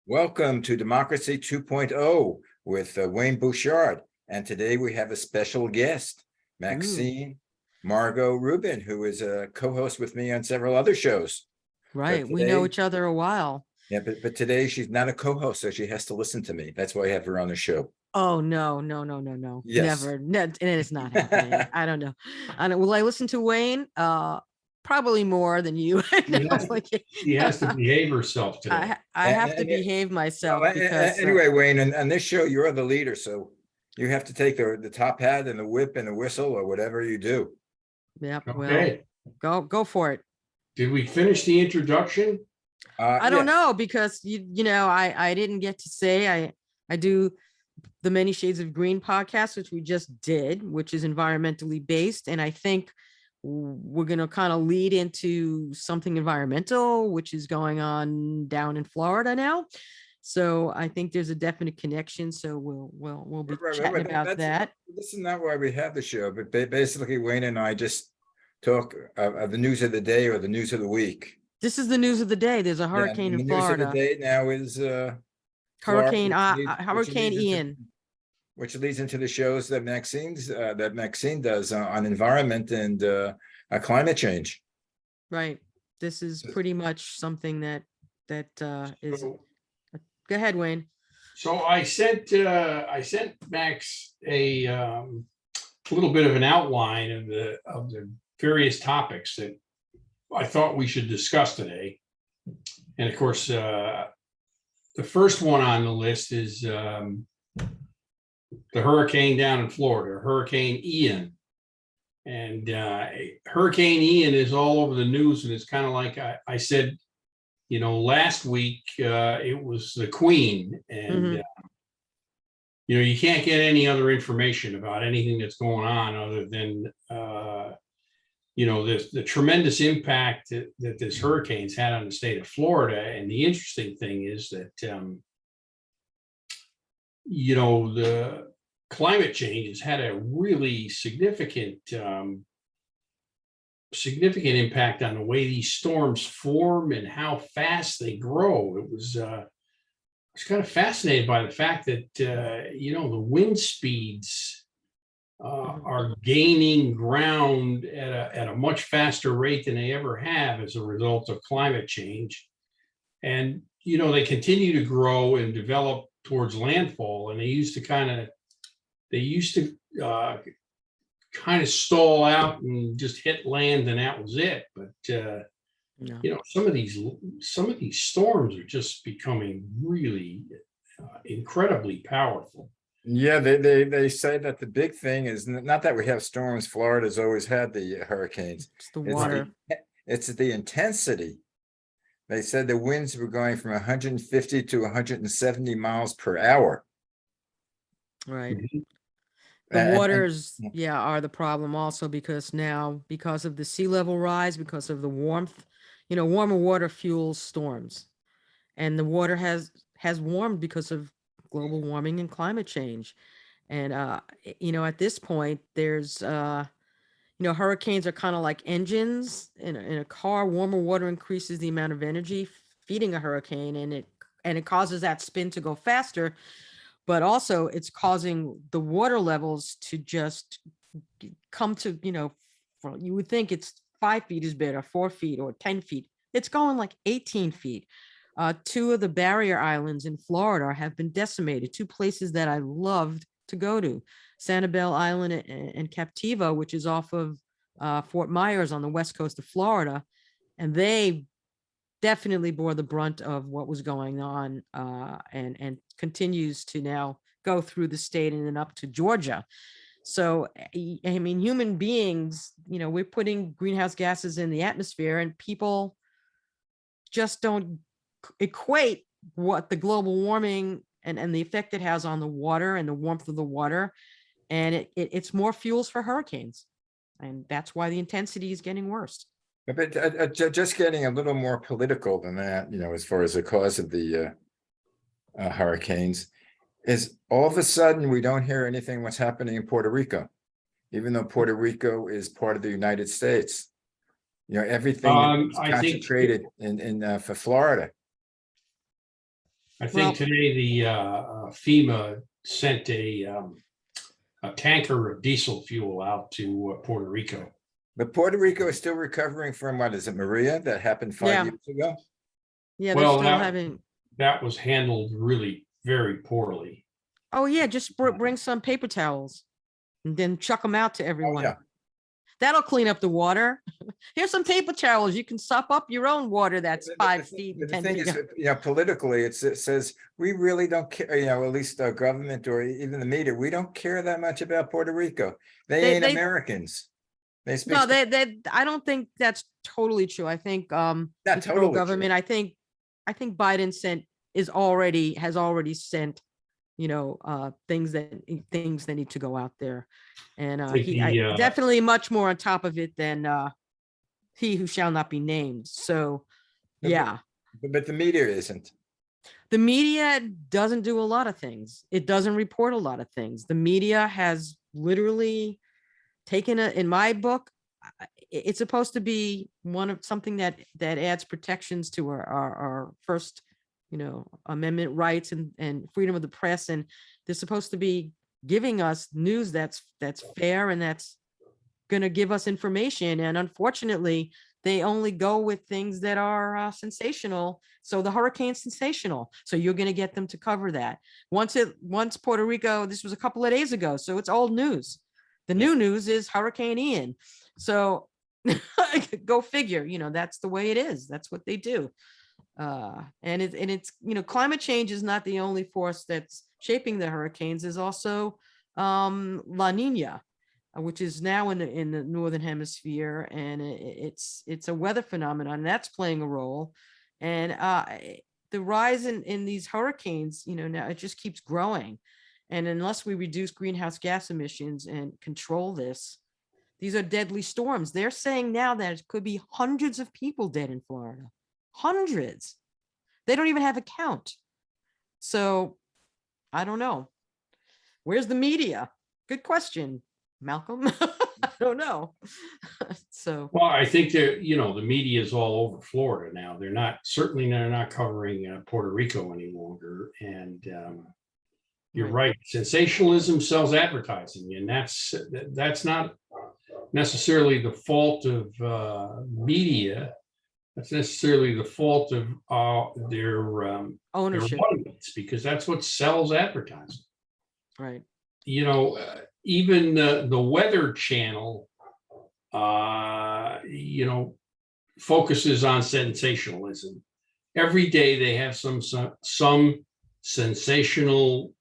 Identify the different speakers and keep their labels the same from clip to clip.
Speaker 1: Welcome to Democracy 2.0 with Wayne Bouchard. And today we have a special guest, Maxine Margo Rubin, who is a co-host with me on several other shows.
Speaker 2: Right. We know each other a while.
Speaker 1: Yeah, but today she's not a co-host, so she has to listen to me. That's why I have her on the show.
Speaker 2: Oh, no.
Speaker 1: Yes.
Speaker 2: Never. And it's not happening. I don't know. Will I listen to Wayne? Probably more than you.
Speaker 3: She has to behave herself today.
Speaker 2: I have to behave myself because
Speaker 1: anyway, Wayne, on this show, you're the leader, so you have to take the top hat and the whip and the whistle or whatever you do.
Speaker 2: Yep.
Speaker 3: Okay.
Speaker 2: Well, go for it.
Speaker 3: Did we finish the introduction?
Speaker 2: I don't know, because I didn't get to say I do the Many Shades of Green podcast, which we just did, which is environmentally based, and I think we're going to kind of lead into something environmental, which is going on down in Florida now. So I think there's a definite connection. So we'll be chatting about that.
Speaker 1: This is not why we have the show, but basically Wayne and I just talk of the news of the day or the news of the week.
Speaker 2: This is the news of the day. There's a hurricane in Florida.
Speaker 1: The news of the day now is
Speaker 2: Hurricane Ian,
Speaker 1: which leads into the shows that Maxine does on environment and climate change.
Speaker 2: Right. This is pretty much something that is. Go ahead, Wayne.
Speaker 3: So I sent Max a little bit of an outline of the various topics that I thought we should discuss today. And of course, the first one on the list is the hurricane down in Florida, Hurricane Ian. And Hurricane Ian is all over the news, and it's kind of like I said, last week it was the Queen, and you can't get any other information about anything that's going on other than the tremendous impact that this hurricane's had on the state of Florida. And the interesting thing is that the climate change has had a really significant impact on the way these storms form and how fast they grow. I was kind of fascinated by the fact that the wind speeds are gaining ground at a much faster rate than they ever have as a result of climate change. And they continue to grow and develop towards landfall, and they used to kind of stall out and just hit land, and that was it. But some of these storms are just becoming really incredibly powerful.
Speaker 1: Yeah, they say that the big thing is not that we have storms. Florida's always had the hurricanes.
Speaker 2: It's the water.
Speaker 1: It's the intensity. They said the winds were going from 150 to 170 miles per hour.
Speaker 2: Right. The waters, are the problem also, because of the sea level rise, because of the warmth, warmer water fuels storms, and the water has warmed because of global warming and climate change. And at this point, there's hurricanes are kind of like engines in a car. Warmer water increases the amount of energy feeding a hurricane, and it causes that spin to go faster. But also it's causing the water levels to just come to, you would think it's 5 feet is better, 4 feet or 10 feet. It's going like 18 feet. 2 of the barrier islands in Florida have been decimated. 2 places that I loved to go to, Sanibel Island and Captiva, which is off of Fort Myers on the west coast of Florida. And they definitely bore the brunt of what was going on, and continues to now go through the state and then up to Georgia. So, I mean, human beings, we're putting greenhouse gases in the atmosphere, and people just don't equate what the global warming and the effect it has on the water and the warmth of the water. And it's more fuels for hurricanes. And that's why the intensity is getting worse.
Speaker 1: But just getting a little more political than that, as far as the cause of the hurricanes, is all of a sudden we don't hear anything what's happening in Puerto Rico, even though Puerto Rico is part of the United States. Everything is concentrated in for Florida.
Speaker 3: I
Speaker 2: Well-
Speaker 3: think today the FEMA sent a tanker of diesel fuel out to Puerto Rico.
Speaker 1: But Puerto Rico is still recovering from, what is it, Maria, that happened 5
Speaker 2: Yeah.
Speaker 1: years ago?
Speaker 2: Yeah, they're
Speaker 3: Well,
Speaker 2: still having,
Speaker 3: that was handled really very poorly.
Speaker 2: oh yeah, just bring some paper towels and then chuck them out to
Speaker 1: Oh,
Speaker 2: everyone.
Speaker 1: yeah.
Speaker 2: That'll clean up the water. Here's some paper towels. You can sop up your own water that's
Speaker 1: But
Speaker 2: 5 feet
Speaker 1: but
Speaker 2: and
Speaker 1: the
Speaker 2: 10
Speaker 1: thing
Speaker 2: feet.
Speaker 1: is, politically, it says, we really don't care, at least our government or even the media, we don't care that much about Puerto Rico. They ain't
Speaker 2: They-
Speaker 1: Americans. They speak.
Speaker 2: No, I don't think that's totally true. I think
Speaker 1: Not
Speaker 2: the federal
Speaker 1: totally true.
Speaker 2: government, I think Biden has already sent, things that need to go out there. And
Speaker 3: think the,
Speaker 2: definitely much more on top of it than he who shall not be named. So
Speaker 1: But-
Speaker 2: yeah,
Speaker 1: But the media isn't.
Speaker 2: the media doesn't do a lot of things. It doesn't report a lot of things. The media has literally taken in my book, it's supposed to be something that adds protections to our First, Amendment rights and freedom of the press. And they're supposed to be giving us news that's fair and that's going to give us information. And unfortunately, they only go with things that are sensational. So the hurricane's sensational. So you're going to get them to cover that. Once Puerto Rico, this was a couple of days ago, so it's old news. The new news is Hurricane Ian. So go figure, that's the way it is. That's what they do. And it's, climate change is not the only force that's shaping the hurricanes. There's also La Nina, which is now in the northern hemisphere, and it's a weather phenomenon that's playing a role. And the rise in these hurricanes, now it just keeps growing. And unless we reduce greenhouse gas emissions and control this, these are deadly storms. They're saying now that it could be hundreds of people dead in Florida. Hundreds. They don't even have a count. So I don't know. Where's the media? Good question, Malcolm. I don't know. So
Speaker 3: Well, I think that, the media is all over Florida now. They're not covering Puerto Rico any longer. And you're right. Sensationalism sells advertising, and that's not necessarily the fault of media. That's necessarily the fault of their
Speaker 2: ownership,
Speaker 3: audience, because that's what sells advertising.
Speaker 2: right?
Speaker 3: Even the Weather Channel, focuses on sensationalism. Every day they have some sensational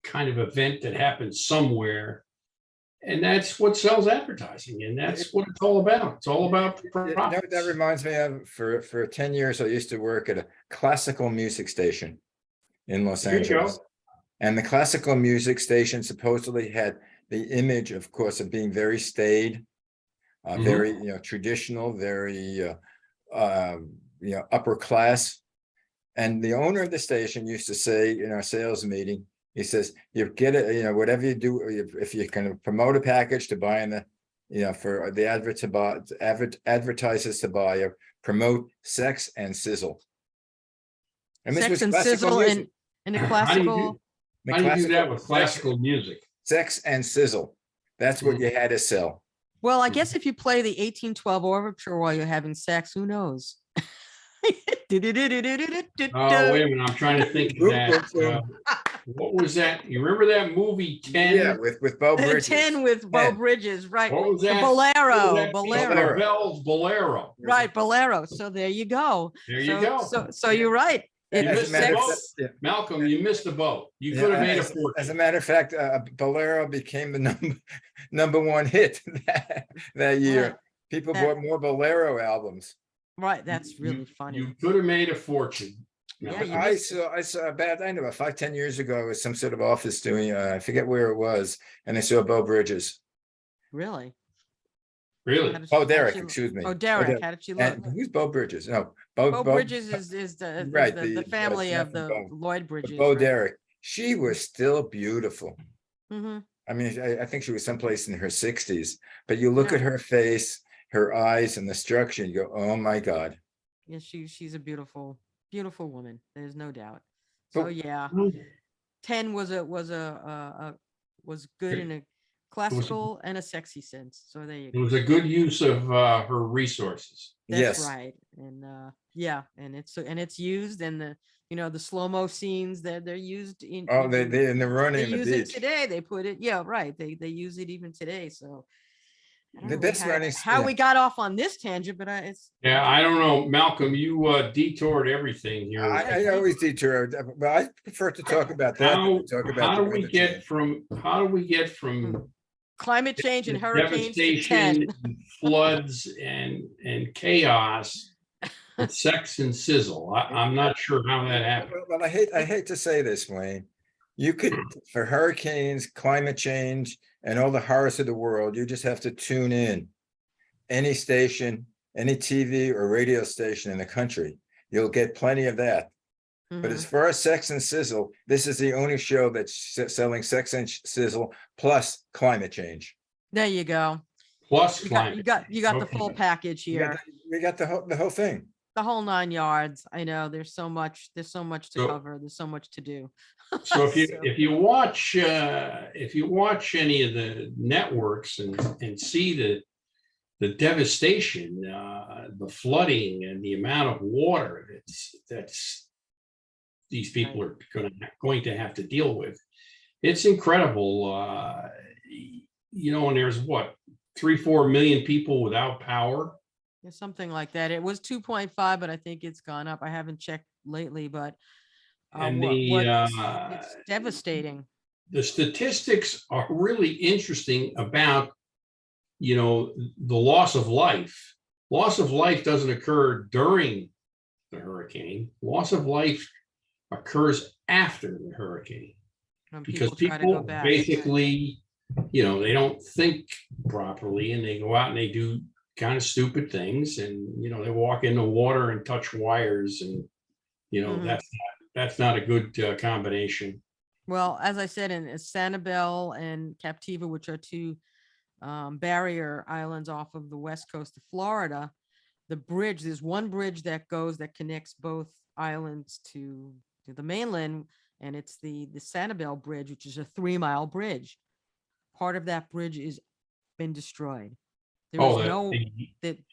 Speaker 3: kind of event that happens somewhere, and that's what sells advertising, and that's what it's all about. It's all about profits.
Speaker 1: That reminds me of, for 10 years, I used to work at a classical music station in Los
Speaker 3: There you go.
Speaker 1: Angeles. And the classical music station supposedly had the image, of course, of being very staid, very, traditional, very, upper class. And the owner of the station used to say in our sales meeting, he says, you get it, whatever you do, if you can promote a package to buy in the, for the advertisers to buy, or promote sex and sizzle. And this
Speaker 2: Sex
Speaker 1: was
Speaker 2: and
Speaker 1: classical
Speaker 2: sizzle
Speaker 1: music.
Speaker 2: and a
Speaker 3: How do you
Speaker 2: classical.
Speaker 1: The
Speaker 3: How do you do that
Speaker 1: classical-
Speaker 3: with classical music?
Speaker 1: Sex and sizzle. That's what you had to sell.
Speaker 2: Well, I guess if you play the 1812 overture while you're having sex, who knows?
Speaker 3: Oh, wait a minute, I'm trying to think of that. What was that? You remember that movie 10?
Speaker 1: Yeah, with Bo Bridges.
Speaker 2: 10 with Bo
Speaker 1: 10.
Speaker 2: Bridges, right?
Speaker 3: What was
Speaker 2: The
Speaker 3: that?
Speaker 2: Bolero,
Speaker 1: Bolero.
Speaker 3: Bell's Bolero.
Speaker 2: right? Bolero. So there you go.
Speaker 3: There you go.
Speaker 2: So you're right.
Speaker 3: You
Speaker 2: It's
Speaker 3: missed the
Speaker 2: sex.
Speaker 3: boat. Malcolm, you missed the boat. You
Speaker 1: Yeah,
Speaker 3: could have made a
Speaker 1: as a
Speaker 3: fortune.
Speaker 1: matter of fact, Bolero became the number one hit that year.
Speaker 2: Right.
Speaker 1: People
Speaker 2: That-
Speaker 1: bought more Bolero albums.
Speaker 2: Right. That's really funny.
Speaker 3: You could have made a fortune.
Speaker 2: Yeah, you
Speaker 1: I
Speaker 2: missed
Speaker 1: saw about, I know, about 5-10 years ago, it was some sort of office doing, I forget where it was, and I saw Bo Bridges.
Speaker 2: Really?
Speaker 3: Really?
Speaker 2: How did
Speaker 1: Oh,
Speaker 2: she-
Speaker 1: Derek,
Speaker 2: how did she-
Speaker 1: excuse me.
Speaker 2: Oh, Derek. How did she look?
Speaker 1: And who's Bo Bridges? No,
Speaker 2: Bo Bridges is
Speaker 1: right,
Speaker 2: the family of the
Speaker 1: Bo-
Speaker 2: Lloyd Bridges.
Speaker 1: Bo
Speaker 2: right?
Speaker 1: Derek. She was still beautiful.
Speaker 2: Mhm.
Speaker 1: I mean, I think she was someplace in her 60s, but you look
Speaker 2: Yeah.
Speaker 1: at her face, her eyes, and the structure, and you go, oh my God.
Speaker 2: Yeah, she's a beautiful woman. There's no doubt. So
Speaker 1: But-
Speaker 2: yeah,
Speaker 3: Well,
Speaker 2: 10 was good in a classical and a sexy sense. So there you
Speaker 3: It
Speaker 2: go.
Speaker 3: was a good use of her resources.
Speaker 2: That's
Speaker 1: Yes.
Speaker 2: right. And yeah, and it's used, and the slow-mo scenes that they're used in.
Speaker 1: Oh, they and they're running
Speaker 2: They
Speaker 1: in the
Speaker 2: use it
Speaker 1: beach.
Speaker 2: today. They put it, yeah, right. They use it even today. So I don't
Speaker 1: The
Speaker 2: know
Speaker 1: best running.
Speaker 2: how we got off on this tangent, but it's
Speaker 3: Yeah, I don't know, Malcolm, you detoured everything here.
Speaker 1: I always detour, but I prefer to talk about that.
Speaker 3: How,
Speaker 1: than to talk
Speaker 3: how
Speaker 1: about
Speaker 3: do
Speaker 1: the
Speaker 3: we
Speaker 1: weather
Speaker 3: get
Speaker 1: change.
Speaker 3: from, how do we get from
Speaker 2: climate change and hurricanes to
Speaker 3: devastation,
Speaker 2: 10.
Speaker 3: and floods and chaos, with sex and sizzle? I'm not sure how that happened.
Speaker 1: Well, I hate to say this, Wayne. You could, for hurricanes, climate change, and all the horrors of the world, you just have to tune in. Any station, any TV or radio station in the country, you'll get plenty of that. But as
Speaker 2: Mhm.
Speaker 1: far as sex and sizzle, this is the only show that's selling sex and sizzle plus climate change.
Speaker 2: There you go.
Speaker 3: Plus
Speaker 2: You
Speaker 3: climate.
Speaker 2: got the full
Speaker 3: Okay.
Speaker 2: package here.
Speaker 1: We got the whole thing.
Speaker 2: The whole 9 yards. I know there's so much to
Speaker 3: So-
Speaker 2: cover. There's so much to do.
Speaker 3: So if
Speaker 2: So-
Speaker 3: if you watch any of the networks and see the devastation, the flooding and the amount of water that's these people are going to have to deal with, it's incredible. And there's what, 3-4 million people without power.
Speaker 2: Yeah, something like that. It was 2.5, but I think it's gone up. I haven't checked lately, but
Speaker 3: And
Speaker 2: it's devastating.
Speaker 3: the statistics are really interesting about, the loss of life. Loss of life doesn't occur during the hurricane. Loss of life occurs after the hurricane,
Speaker 2: When
Speaker 3: because
Speaker 2: try to go
Speaker 3: people
Speaker 2: back.
Speaker 3: basically, they don't think properly, and they go out and they do kind of stupid things, and they walk in the water and touch wires, and
Speaker 2: Mhm.
Speaker 3: that's not a good combination.
Speaker 2: Well, as I said, in Sanibel and Captiva, which are two barrier islands off of the west coast of Florida, there's one bridge that connects both islands to the mainland, and it's the Sanibel Bridge, which is a 3-mile bridge. Part of that bridge is been destroyed. There is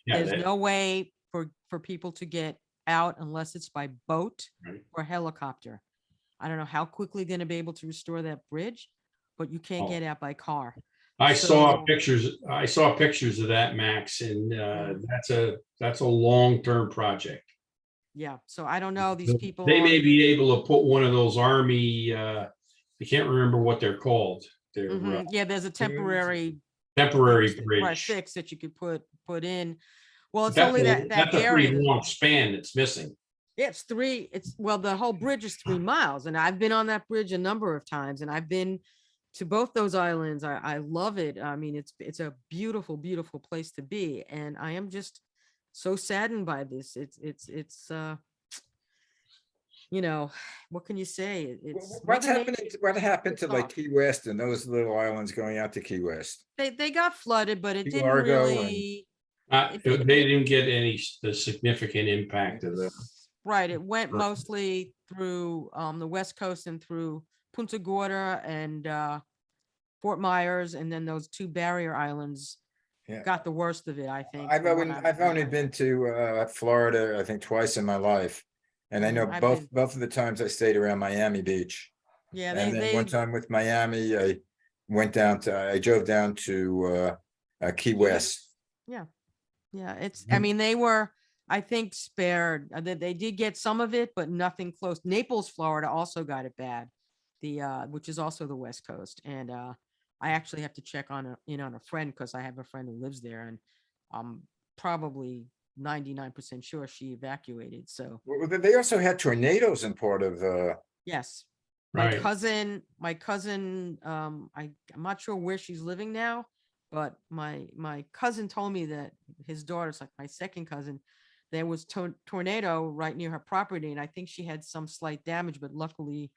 Speaker 2: there's no way for people to get out unless it's by boat
Speaker 3: Right.
Speaker 2: or helicopter. I don't know how quickly they're going to be able to restore that bridge, but you can't get out by car.
Speaker 3: I saw
Speaker 2: So-
Speaker 3: pictures of that, Max, and that's a long-term project.
Speaker 2: Yeah, so I don't know, these people.
Speaker 3: They may be able to put one of those army, I can't remember what they're called. They're
Speaker 2: Yeah, there's a temporary
Speaker 3: temporary
Speaker 2: fix that-
Speaker 3: bridge.
Speaker 2: right, fix that you could put in. Well, it's
Speaker 3: That's
Speaker 2: only that
Speaker 3: that's a
Speaker 2: area.
Speaker 3: pretty long span that's missing.
Speaker 2: Yeah, well, the whole bridge is 3 miles, and I've been on that bridge a number of times, and I've been to both those islands. I love it. I mean, it's a beautiful, beautiful place to be, and I am just so saddened by this. It's what can you say? It's
Speaker 1: What's
Speaker 2: Mother
Speaker 1: happening?
Speaker 2: Nature.
Speaker 1: What happened to like
Speaker 2: tough.
Speaker 1: Key West and those little islands going out to Key West?
Speaker 2: They got flooded, but it
Speaker 1: Key
Speaker 2: didn't
Speaker 1: Largo and-
Speaker 2: really.
Speaker 3: They didn't get the significant impact of the.
Speaker 2: Right, it went
Speaker 3: Right.
Speaker 2: mostly through the west coast and through Punta Gorda and Fort Myers, and then those 2 barrier islands
Speaker 1: Yeah.
Speaker 2: got the worst of it, I think.
Speaker 1: I've
Speaker 2: from what
Speaker 1: only
Speaker 2: heard.
Speaker 1: been to Florida, I think twice in my life. And I know
Speaker 2: I've
Speaker 1: both
Speaker 2: been-
Speaker 1: of the times I stayed around Miami Beach.
Speaker 2: Yeah,
Speaker 1: And then one time with Miami, I drove down to Key West.
Speaker 2: yeah,
Speaker 1: Mm-hmm.
Speaker 2: I mean, they were, I think, spared. They did get some of it, but nothing close. Naples, Florida also got it bad, which is also the west coast. And I actually have to check on a friend, because I have a friend who lives there, and I'm probably 99% sure she evacuated. So
Speaker 1: Well, they also had tornadoes in part of
Speaker 2: yes,
Speaker 3: Right.
Speaker 2: my cousin, I'm not sure where she's living now, but my cousin told me that his daughter's like my second cousin. There was tornado right near her property, and I think she had some slight damage, but luckily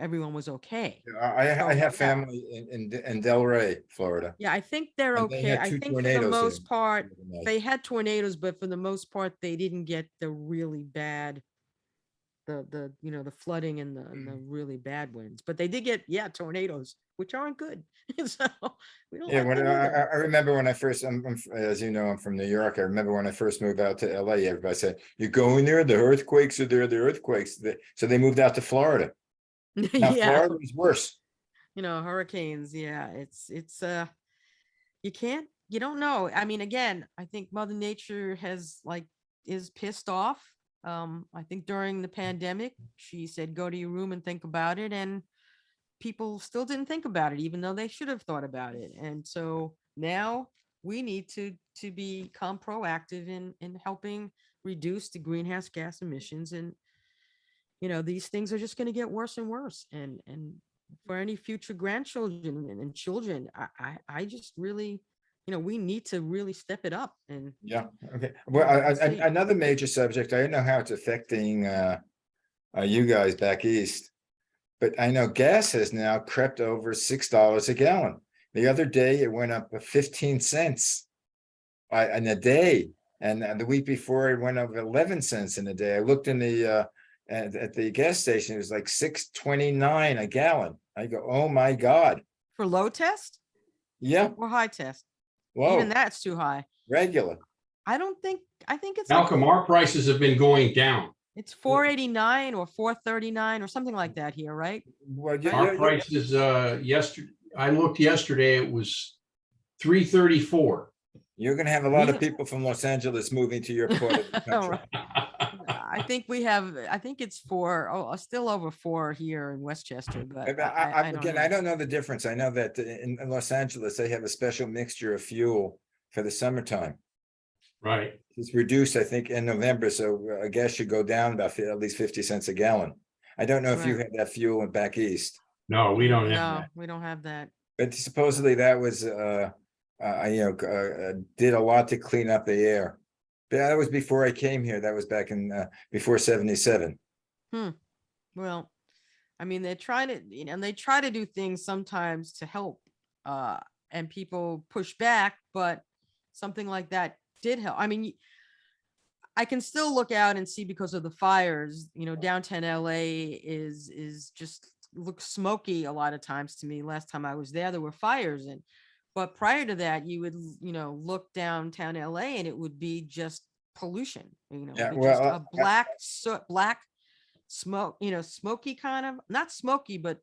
Speaker 2: everyone was okay.
Speaker 1: I have
Speaker 2: yeah.
Speaker 1: family in Delray, Florida.
Speaker 2: Yeah, I think they're
Speaker 1: And they
Speaker 2: okay.
Speaker 1: had
Speaker 2: I
Speaker 1: 2
Speaker 2: think for the
Speaker 1: tornadoes
Speaker 2: most
Speaker 1: there
Speaker 2: part,
Speaker 1: the other night.
Speaker 2: they had tornadoes, but for the most part, they didn't get the really bad, the flooding and the really bad winds. But they did get, yeah, tornadoes, which aren't good. So we don't
Speaker 1: Yeah,
Speaker 2: like
Speaker 1: when
Speaker 2: them either.
Speaker 1: I remember when I first, as you know, I'm from New York. I remember when I first moved out to LA, everybody said, "You're going there, the earthquakes are there, the earthquakes." So they moved out to Florida. Now
Speaker 2: Yeah,
Speaker 1: Florida is worse.
Speaker 2: hurricanes. Yeah, it's you don't know. I mean, again, I think Mother Nature is pissed off. I think during the pandemic, she said, go to your room and think about it. And people still didn't think about it, even though they should have thought about it. And so now we need to become proactive in helping reduce the greenhouse gas emissions. And, these things are just going to get worse and worse. And for any future grandchildren and children, I just really, we need to really step it up. And
Speaker 1: Yeah. Okay. Well, another major subject. I don't know how it's affecting you guys back east, but I know gas has now crept over $6 a gallon. The other day, it went up 15 cents in a day, and the week before, it went up 11 cents in a day. I looked in the at the gas station; it was like $6.29 a gallon. I go, oh my God!
Speaker 2: for low test
Speaker 1: Yeah,
Speaker 2: or high test, even
Speaker 1: whoa,
Speaker 2: that's too high.
Speaker 1: regular.
Speaker 2: I think it's like
Speaker 3: Malcolm, our prices have been going down.
Speaker 2: it's 489 or 439 or something like that here, right?
Speaker 1: Well,
Speaker 3: Our prices, yesterday, I looked yesterday, it was 334.
Speaker 1: you're going to have a lot of
Speaker 2: We-
Speaker 1: people from Los Angeles moving to your part of the country.
Speaker 2: I think it's still over 4 here in Westchester, but I don't
Speaker 1: Again,
Speaker 2: know.
Speaker 1: I don't know the difference. I know that in Los Angeles, they have a special mixture of fuel for the summertime.
Speaker 3: Right.
Speaker 1: It's reduced, I think, in November, so I guess should go down about at least 50 cents a gallon. I don't know if you
Speaker 2: Right.
Speaker 1: have that fuel back east,
Speaker 3: No, we don't have
Speaker 2: No,
Speaker 3: that.
Speaker 2: we don't have that.
Speaker 1: but supposedly that was did a lot to clean up the air. But that was before I came here. That was back in before 77.
Speaker 2: Well, I mean, they're trying to, and they try to do things sometimes to help, and people push back, but something like that did help. I mean, I can still look out and see, because of the fires, downtown LA is just looks smoky a lot of times to me. Last time I was there were fires, but prior to that, you would, look downtown LA and it would be just pollution,
Speaker 1: Yeah,
Speaker 2: be just
Speaker 1: well,
Speaker 2: a black smoke, smoky kind of, not smoky, but,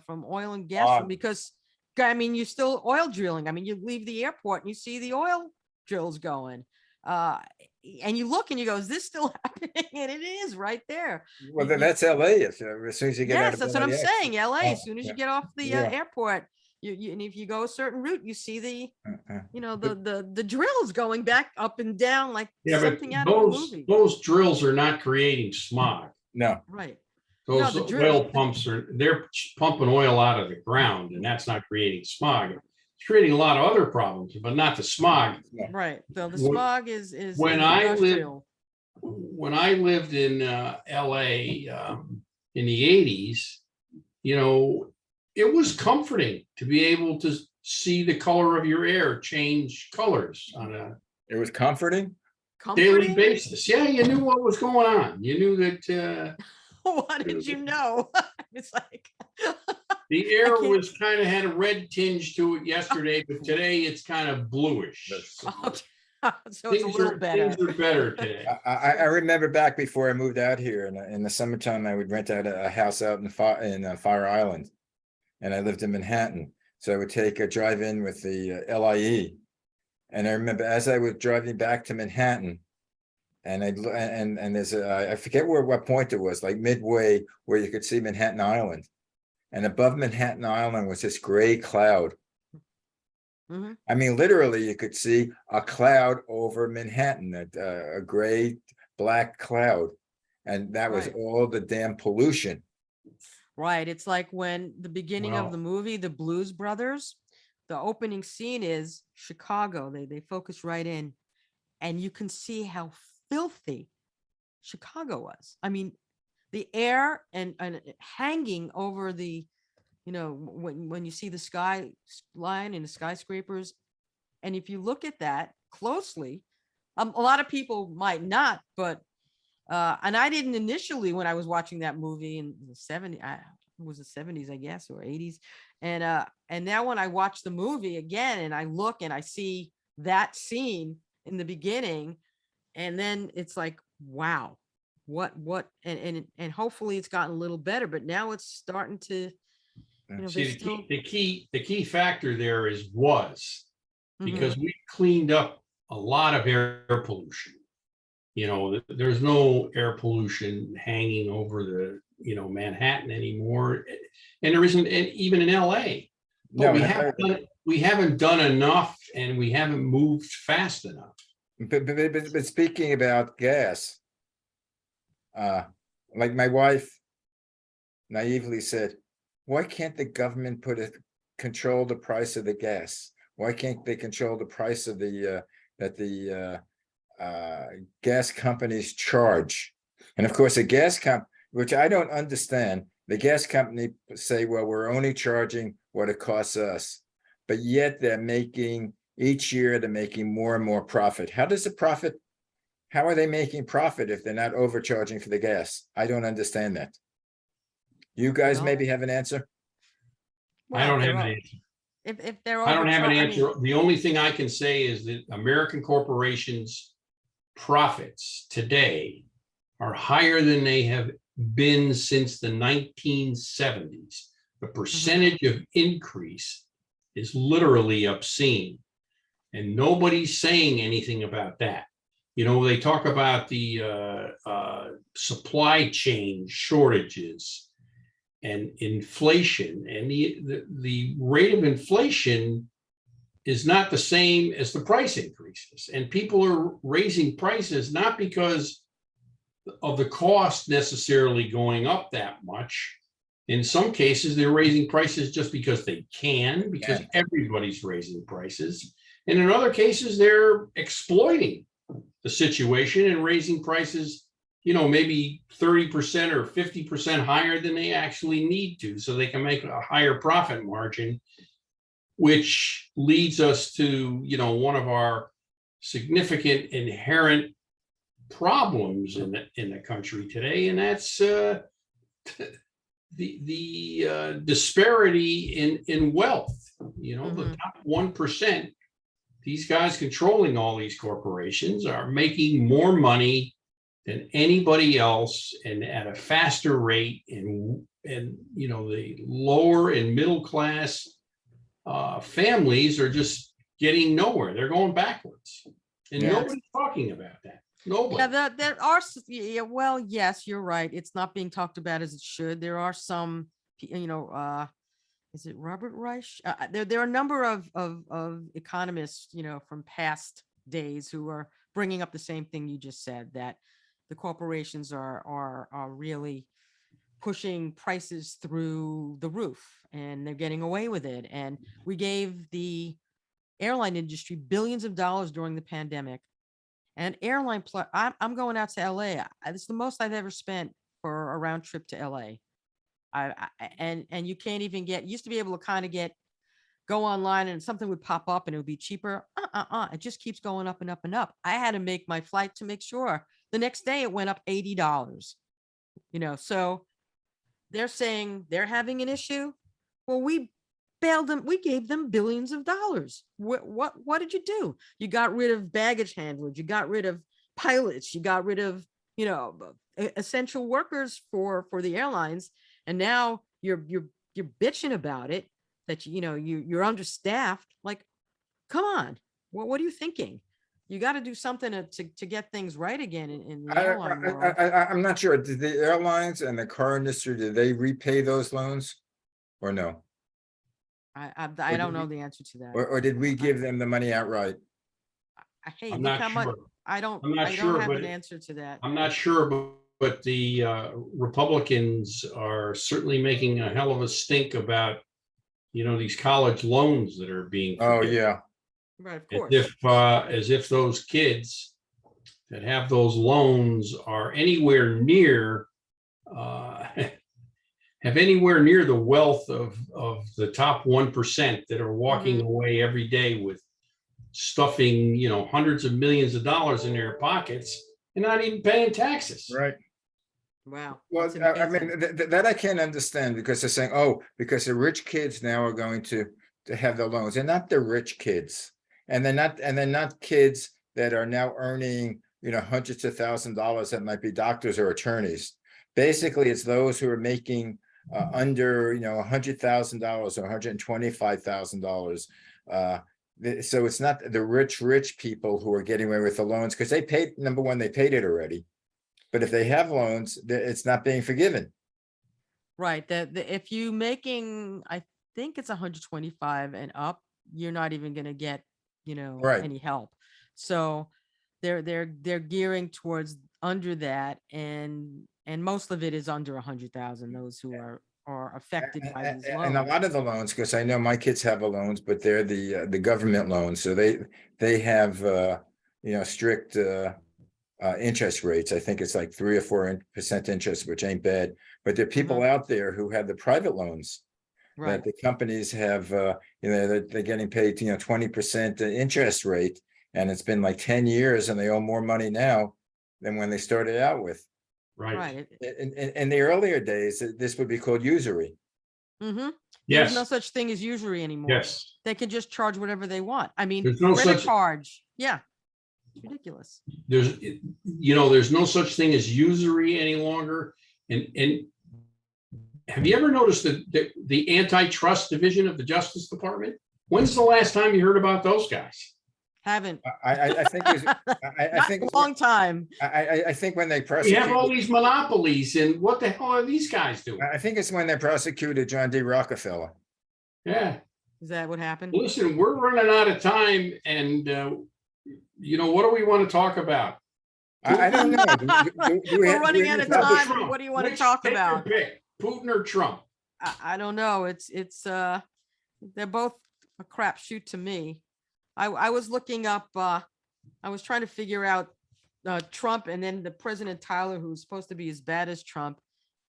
Speaker 2: from oil and gas,
Speaker 1: Fog.
Speaker 2: because I mean, you still oil drilling. I mean, you leave the airport and you see the oil drills going. And you look and you go, is this still happening? And it is right there.
Speaker 1: Well, then that's LA. As soon as you get out
Speaker 2: Yes,
Speaker 1: of
Speaker 2: that's what I'm
Speaker 1: LAX.
Speaker 2: saying. LA,
Speaker 1: Oh,
Speaker 2: as soon as
Speaker 1: yeah.
Speaker 2: you get off the
Speaker 1: Yeah.
Speaker 2: airport, and if you go a certain route, you see the,
Speaker 1: But-
Speaker 2: the drills going back up and down like
Speaker 3: Yeah, but
Speaker 2: something out of a movie.
Speaker 3: those drills are not creating smog.
Speaker 1: No,
Speaker 2: Right.
Speaker 3: Those
Speaker 2: the drill-
Speaker 3: oil pumps they're pumping oil out of the ground, and that's not creating smog. It's creating a lot of other problems, but not the smog.
Speaker 1: no.
Speaker 2: Right. So the
Speaker 3: When-
Speaker 2: smog is
Speaker 3: when
Speaker 2: is
Speaker 3: I
Speaker 2: industrial.
Speaker 3: When I lived in LA in the 80s, it was comforting to be able to see the color of your air change colors on a
Speaker 1: It was comforting.
Speaker 3: daily
Speaker 2: Comforting?
Speaker 3: basis. Yeah, you knew what was going on. You knew that
Speaker 2: What did you know? It's like
Speaker 3: the air
Speaker 2: can't-
Speaker 3: was kind of had a red tinge to it yesterday, but today it's kind of bluish.
Speaker 2: okay. So it's a little better.
Speaker 3: Things are better today.
Speaker 1: I remember back before I moved out here in the summertime, I would rent out a house out in Fire Island, and I lived in Manhattan. So I would take a drive in with the LIE, and I remember as I was driving back to Manhattan, and there's I forget what point it was, like midway where you could see Manhattan Island, and above Manhattan Island was this gray cloud.
Speaker 2: Mhm.
Speaker 1: I mean, literally, you could see a cloud over Manhattan, a gray black cloud, and that was
Speaker 2: Right.
Speaker 1: all the damn pollution.
Speaker 2: Right. It's like when the beginning
Speaker 3: Wow.
Speaker 2: of the movie, The Blues Brothers, the opening scene is Chicago. They focus right in, and you can see how filthy Chicago was. I mean, the air and hanging over the, when you see the skyline and the skyscrapers, and if you look at that closely, a lot of people might not, but And I didn't initially when I was watching that movie in the 70s, it was the 70s, I guess, or 80s. And now when I watch the movie again and I look and I see that scene in the beginning, and then it's like, wow, what and hopefully it's gotten a little better, but now it's starting to,
Speaker 3: See,
Speaker 2: there's still
Speaker 3: the key factor there is was
Speaker 2: Mhm.
Speaker 3: because we cleaned up a lot of air pollution. There's no air pollution hanging over the, Manhattan anymore. And there isn't even in LA. But
Speaker 1: No,
Speaker 3: we haven't done enough, and we haven't moved fast enough.
Speaker 1: but speaking about gas, like my wife naively said, why can't the government control the price of the gas? Why can't they control the price of the gas companies charge? And of course, which I don't understand, the gas company say, well, we're only charging what it costs us, but yet each year they're making more and more profit. How are they making profit if they're not overcharging for the gas? I don't understand that. You guys
Speaker 2: Well,
Speaker 1: maybe have an answer?
Speaker 3: I don't
Speaker 2: if
Speaker 3: have
Speaker 2: they're
Speaker 3: an
Speaker 2: o-
Speaker 3: answer.
Speaker 2: if they're
Speaker 3: I don't have an
Speaker 2: overchar- I
Speaker 3: answer.
Speaker 2: mean,
Speaker 3: The only thing I can say is that American corporations' profits today are higher than they have been since the 1970s. The percentage of increase is literally obscene, and nobody's saying anything about that. They talk about the supply chain shortages and inflation, and the rate of inflation is not the same as the price increases. And people are raising prices not because of the cost necessarily going up that much. In some cases, they're raising prices just because they can, because everybody's raising prices. And in other cases, they're exploiting the situation and raising prices, maybe 30% or 50% higher than they actually need to, so they can make a higher profit margin, which leads us to, one of our significant inherent problems in the country today, and that's the disparity in wealth. The top 1%, these guys controlling all these corporations are making more money than anybody else, and at a faster rate. And the lower and middle class families are just getting nowhere. They're going backwards, and nobody's talking about that. Nobody.
Speaker 2: Yeah, there are. Yeah, well, yes, you're right. It's not being talked about as it should. There are some, is it Robert Reich? There are a number of economists, from past days who are bringing up the same thing you just said, that the corporations are really pushing prices through the roof, and they're getting away with it. And we gave the airline industry billions of dollars during the pandemic. And I'm going out to LA. It's the most I've ever spent for a round trip to LA. And you can't even used to be able to kind of go online and something would pop up and it would be cheaper. It just keeps going up and up and up. I had to make my flight to make sure. The next day it went up $80. So they're saying they're having an issue. Well, we bailed them. We gave them billions of dollars. What did you do? You got rid of baggage handlers. You got rid of pilots. You got rid of, essential workers for the airlines. And now you're bitching about it, that, you're understaffed. Like, come on. What are you thinking? You got to do something to get things right again in the airline world.
Speaker 1: I'm not sure. Did the airlines and the car industry, did they repay those loans or no?
Speaker 2: I don't know the answer to that.
Speaker 1: Or did we give them the money outright?
Speaker 2: Hey,
Speaker 3: I'm
Speaker 2: look
Speaker 3: not
Speaker 2: how much.
Speaker 3: sure.
Speaker 2: I don't
Speaker 3: sure,
Speaker 2: have
Speaker 3: but
Speaker 2: an answer to that.
Speaker 3: I'm not sure, but the Republicans are certainly making a hell of a stink about, these college loans that are being
Speaker 1: Oh,
Speaker 3: forgiven.
Speaker 1: yeah.
Speaker 2: Right, of course.
Speaker 3: As if those kids that have those loans are anywhere near have anywhere near the wealth of the top 1% that are walking away every day with stuffing, hundreds of millions of dollars in their pockets, and not even paying taxes.
Speaker 1: Right.
Speaker 2: Wow.
Speaker 1: Well,
Speaker 2: that's
Speaker 1: I
Speaker 2: amazing.
Speaker 1: mean, that I can't understand because they're saying, oh, because the rich kids now are going to have the loans. They're not the rich kids. And they're not kids that are now earning, hundreds of $1,000s that might be doctors or attorneys. Basically, it's those who are making under, $100,000 or $125,000. So it's not the rich people who are getting away with the loans because they paid, number one, they paid it already. But if they have loans, it's not being forgiven.
Speaker 2: Right. If you making, I think it's 125 and up, you're not even going to get,
Speaker 1: Right.
Speaker 2: any help. So they're gearing towards under that, and most of it is under 100,000. Those who are affected by these
Speaker 1: And a
Speaker 2: loans.
Speaker 1: lot of the loans, because I know my kids have loans, but they're the government loans, so they have strict interest rates. I think it's like 3 or 4% interest, which ain't bad. But there are people out there who have the private loans
Speaker 2: Right.
Speaker 1: that the companies have. They're getting paid 20% interest rate, and it's been like 10 years, and they owe more money now than when they started out with.
Speaker 3: Right.
Speaker 2: Right.
Speaker 1: In the earlier days, this would be called usury.
Speaker 2: Mm-hmm.
Speaker 3: Yes.
Speaker 2: There's no such thing as usury anymore.
Speaker 3: Yes.
Speaker 2: They can just charge whatever they want. I mean,
Speaker 3: There's no
Speaker 2: credit
Speaker 3: such-
Speaker 2: charge. Yeah. It's ridiculous.
Speaker 3: There's no such thing as usury any longer. And have you ever noticed that the antitrust division of the Justice Department? When's the last time you heard about those guys?
Speaker 2: Haven't.
Speaker 1: I think I think
Speaker 2: a long time.
Speaker 1: I think when they
Speaker 3: We
Speaker 1: prosecuted,
Speaker 3: have all these monopolies, and what the hell are these guys doing?
Speaker 1: I think it's when they prosecuted John D. Rockefeller.
Speaker 3: Yeah.
Speaker 2: Is that what happened?
Speaker 3: Listen, we're running out of time, and what do we want to talk about?
Speaker 1: I don't know.
Speaker 2: We're running out of time.
Speaker 3: Trump.
Speaker 2: What do you want to
Speaker 3: Which-
Speaker 2: talk
Speaker 3: take your
Speaker 2: about?
Speaker 3: pick, Putin or Trump?
Speaker 2: I don't know. It's they're both a crapshoot to me. I was looking up. I was trying to figure out Trump and then the President Tyler, who's supposed to be as bad as Trump.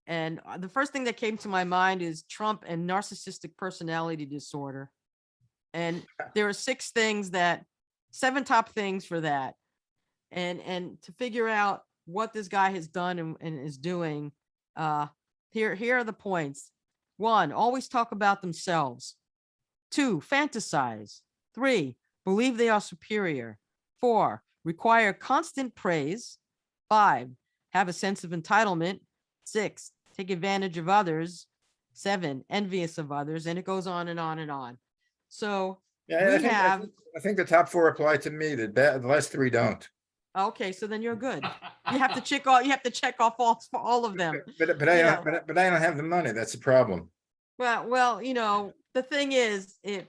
Speaker 2: And the first thing that came to my mind is Trump and narcissistic personality disorder. And there are 7 top things for that. And to figure out what this guy has done and is doing, here are the points. 1, always talk about themselves. 2, fantasize. 3, believe they are superior. 4, require constant praise. 5, have a sense of entitlement. 6, take advantage of others. 7, envious of others. And it goes on and on and on. So
Speaker 1: I think the top 4 apply to me. The last 3 don't.
Speaker 2: okay, so then you're good. You have to check off all of them.
Speaker 1: But I don't have the money. That's the problem.
Speaker 2: Well, the thing is, if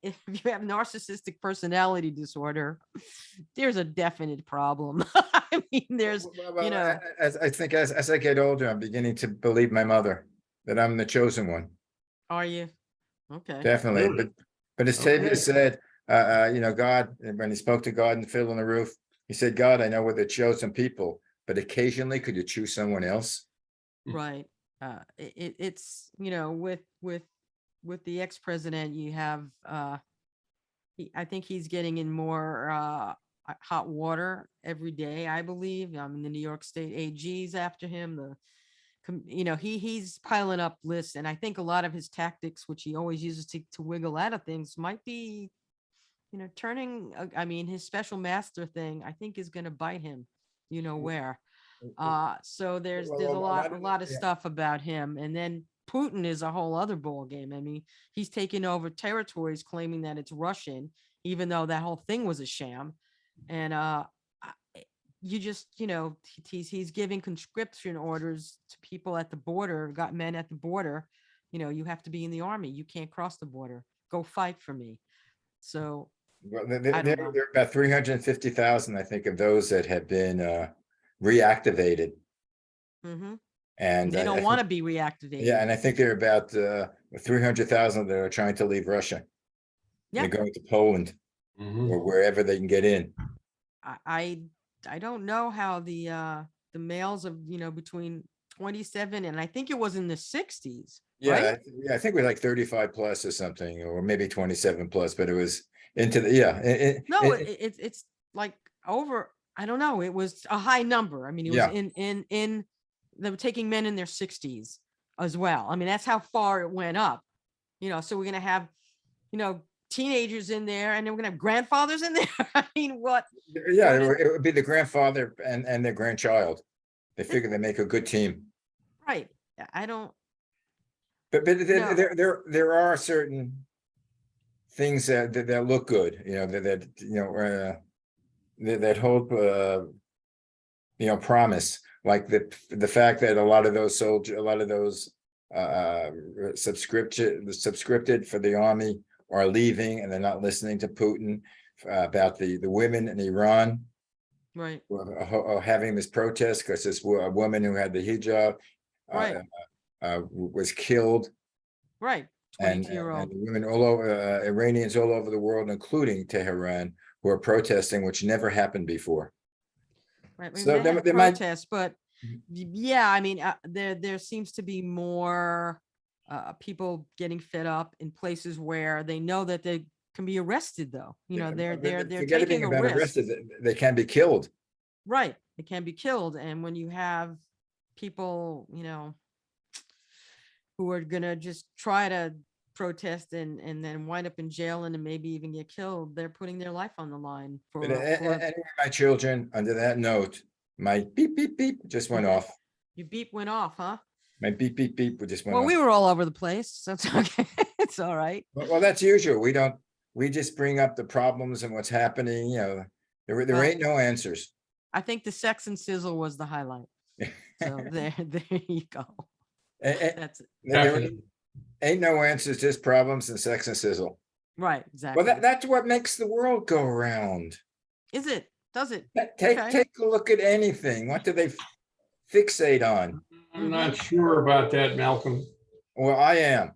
Speaker 2: you have narcissistic personality disorder, there's a definite problem. I mean, there's,
Speaker 1: as I think as I get older, I'm beginning to believe my mother that I'm the chosen one.
Speaker 2: Are you? Okay.
Speaker 1: Definitely.
Speaker 3: Really?
Speaker 1: But as
Speaker 3: Okay.
Speaker 1: Tavia said, God, when he spoke to God and Fiddle on the Roof, he said, God, I know we're the chosen people, but occasionally could you choose someone else?
Speaker 2: Right. It's, with the ex-president, you have, I think he's getting in more hot water every day, I believe. The New York State AG's after him. He's piling up lists, and I think a lot of his tactics, which he always uses to wiggle out of things, might be, turning. His special master thing, I think, is going to bite him. Where. So there's a lot of stuff about him, and then Putin is a whole other ball game. I mean, he's taken over territories claiming that it's Russian, even though that whole thing was a sham. And he's giving conscription orders to people at the border, got men at the border. You have to be in the army. You can't cross the border. Go fight for me. So
Speaker 1: There are about 350,000, I think, of those that have been reactivated.
Speaker 2: Mm-hmm.
Speaker 1: And
Speaker 2: they don't want to be reactivated.
Speaker 1: Yeah, and I think there are about 300,000 that are trying to leave Russia.
Speaker 2: Yeah.
Speaker 1: They're going to Poland or wherever they can get in.
Speaker 2: I don't know how the males of between 27 and I think it was in the 60s.
Speaker 1: Yeah,
Speaker 2: right?
Speaker 1: I think we're like 35 plus or something, or maybe 27 plus, but it was into the
Speaker 2: No, it's like over. I don't know, it was a high number. I mean, it was
Speaker 1: Yeah.
Speaker 2: in they were taking men in their 60s as well. I mean, that's how far it went up. So we're gonna have, teenagers in there, and then we're gonna have grandfathers in there. I mean, what?
Speaker 1: Yeah,
Speaker 2: What is-
Speaker 1: it would be the grandfather and their grandchild. They figure they make a good team.
Speaker 2: Right. I don't.
Speaker 1: But
Speaker 2: No.
Speaker 1: there are certain things that look good, that hold promise, like the fact that a lot of those subscripted for the army are leaving, and they're not listening to Putin, about the women in Iran
Speaker 2: Right.
Speaker 1: are having this protest because this woman who had the hijab
Speaker 2: Right.
Speaker 1: was killed.
Speaker 2: Right.
Speaker 1: And
Speaker 2: 22-year-old.
Speaker 1: women all over, Iranians all over the world, including Tehran, who are protesting, which never happened before.
Speaker 2: Right.
Speaker 1: So
Speaker 2: They had
Speaker 1: there might-
Speaker 2: protests, but yeah, I mean, there seems to be more people getting fed up in places where they know that they can be arrested, though. They're
Speaker 1: Forget
Speaker 2: taking
Speaker 1: being
Speaker 2: a
Speaker 1: about
Speaker 2: risk.
Speaker 1: arrested, they can be killed.
Speaker 2: Right. They can be killed. And when you have people, who are gonna just try to protest and then wind up in jail and then maybe even get killed, they're putting their life on the line for.
Speaker 1: But anyway, my children, under that note, my beep, beep, beep just went off.
Speaker 2: Your beep went off, huh?
Speaker 1: My beep, beep, beep just went
Speaker 2: Well,
Speaker 1: off.
Speaker 2: we were all over the place, so it's okay. It's all right.
Speaker 1: Well, that's usual. We just bring up the problems and what's happening, there
Speaker 2: Well-
Speaker 1: ain't no answers.
Speaker 2: I think the sex and sizzle was the highlight. So there you go. That's it.
Speaker 1: There
Speaker 3: Definitely.
Speaker 1: ain't no answers, just problems and sex and sizzle.
Speaker 2: Right, exactly.
Speaker 1: Well, that's what makes the world go round.
Speaker 2: Is it? Does it?
Speaker 1: Take
Speaker 2: Okay.
Speaker 1: a look at anything. What do they fixate on?
Speaker 3: I'm not sure about that, Malcolm.
Speaker 1: Well, I am.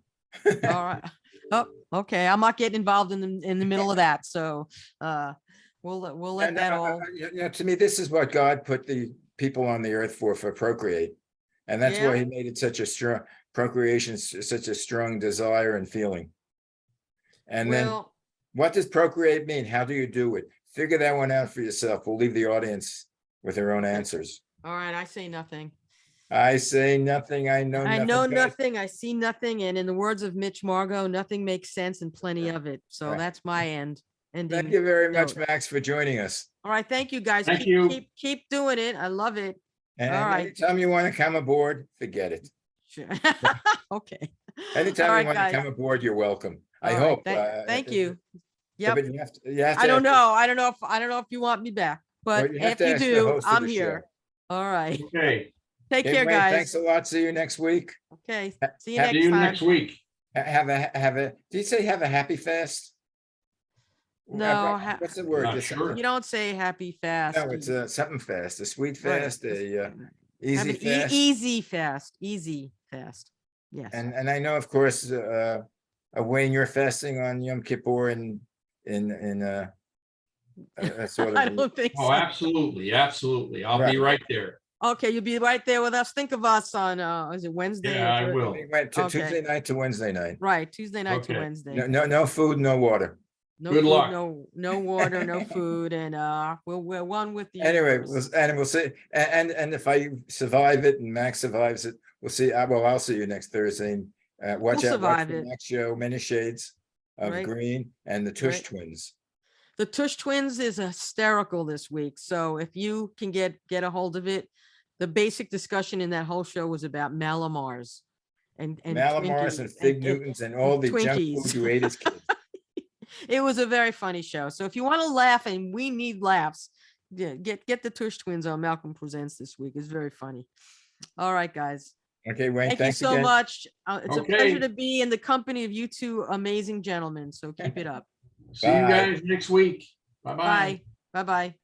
Speaker 2: All right. Oh, okay. I'm not getting involved in the middle of that. So we'll let
Speaker 1: And,
Speaker 2: that all.
Speaker 1: to me, this is what God put the people on the earth for procreate. And that's why
Speaker 2: Yeah.
Speaker 1: he made it such a strong procreation, such a strong desire and feeling. And then
Speaker 2: Well,
Speaker 1: what does procreate mean? How do you do it? Figure that one out for yourself. We'll leave the audience with their own answers.
Speaker 2: all right. I say nothing.
Speaker 1: I say nothing. I know
Speaker 2: I
Speaker 1: nothing.
Speaker 2: know
Speaker 1: God-
Speaker 2: nothing. I see nothing. And in the words of Mitch Margo, nothing makes sense and plenty of it. So
Speaker 1: Right.
Speaker 2: that's my end.
Speaker 1: Thank
Speaker 2: Ending.
Speaker 1: you very much,
Speaker 2: note.
Speaker 1: Max, for joining us.
Speaker 2: All right. Thank you, guys.
Speaker 3: Thank
Speaker 2: keep,
Speaker 3: you.
Speaker 2: Keep doing it. I love it.
Speaker 1: And
Speaker 2: All right.
Speaker 1: anytime you want to come aboard, forget it.
Speaker 2: Sure. Okay.
Speaker 1: Anytime
Speaker 2: All
Speaker 1: you
Speaker 2: right,
Speaker 1: want
Speaker 2: guys.
Speaker 1: to come aboard, you're welcome. I
Speaker 2: All right,
Speaker 1: hope.
Speaker 2: Thank you. Yep.
Speaker 1: But you have to
Speaker 2: I don't
Speaker 1: ask-
Speaker 2: know. I don't know if you want me back,
Speaker 1: well,
Speaker 2: but
Speaker 1: you have
Speaker 2: if
Speaker 1: to
Speaker 2: you
Speaker 1: ask the
Speaker 2: do,
Speaker 1: host of
Speaker 2: I'm
Speaker 1: the
Speaker 2: here. All right.
Speaker 3: Okay,
Speaker 2: Take
Speaker 1: Okay,
Speaker 2: care,
Speaker 1: Wayne, Thanks
Speaker 2: guys.
Speaker 1: a lot. See you next week.
Speaker 2: Okay.
Speaker 1: Ha-
Speaker 2: See you
Speaker 1: have-
Speaker 3: see
Speaker 2: next
Speaker 3: you
Speaker 2: time.
Speaker 3: next week.
Speaker 1: Have a, did you say have a happy fast?
Speaker 2: No,
Speaker 1: What's the word?
Speaker 3: Not
Speaker 1: This-
Speaker 3: sure.
Speaker 2: You don't say happy fast.
Speaker 1: No, it's something fast, a sweet
Speaker 2: Right.
Speaker 1: fast, a
Speaker 2: Have
Speaker 1: easy
Speaker 2: an
Speaker 1: fast.
Speaker 2: easy fast. Easy fast. Yes.
Speaker 1: And I know, of course, Wayne, you're fasting on Yom Kippur in a sort
Speaker 2: I
Speaker 1: of.
Speaker 2: don't think
Speaker 3: Oh,
Speaker 2: so.
Speaker 3: absolutely, absolutely. I'll be right there.
Speaker 2: Okay, you'll be right there with us. Think of us on is it Wednesday?
Speaker 3: Yeah,
Speaker 2: or
Speaker 3: I
Speaker 2: Thursday?
Speaker 3: will.
Speaker 1: We went to
Speaker 2: Okay.
Speaker 1: Tuesday night to Wednesday night.
Speaker 2: Right, Tuesday night to
Speaker 3: Okay.
Speaker 2: Wednesday.
Speaker 1: No food, no water.
Speaker 2: No
Speaker 3: Good
Speaker 2: food,
Speaker 3: luck.
Speaker 2: no water, no food, and we're one with the
Speaker 1: Anyway,
Speaker 2: universe.
Speaker 1: we'll see. And if I survive it and Max survives it, we'll see. Well, I'll see you next Thursday. Watch
Speaker 2: We'll
Speaker 1: out, watch
Speaker 2: survive
Speaker 1: the
Speaker 2: it.
Speaker 1: next show, Many Shades of
Speaker 2: Right.
Speaker 1: Green and the Tush
Speaker 2: Right.
Speaker 1: Twins.
Speaker 2: The Tush Twins is hysterical this week. So if you can get a hold of it, the basic discussion in that whole show was about Malamars and
Speaker 1: Malamars and
Speaker 2: Twinkies
Speaker 1: Fig Newtons and all the junk
Speaker 2: Twinkies.
Speaker 1: food you ate as kids.
Speaker 2: It was a very funny show. So if you want to laugh, and we need laughs, yeah, get the Tush Twins on Malcolm Presents this week. It's very funny. All right, guys.
Speaker 1: Okay, Wayne,
Speaker 2: Thank you
Speaker 1: thanks
Speaker 2: so
Speaker 1: again.
Speaker 2: much. It's a
Speaker 3: Okay.
Speaker 2: pleasure to be in the company of you two amazing gentlemen. So keep it up.
Speaker 3: See you
Speaker 1: Bye.
Speaker 3: guys next week. Bye-bye.
Speaker 2: Bye. Bye-bye.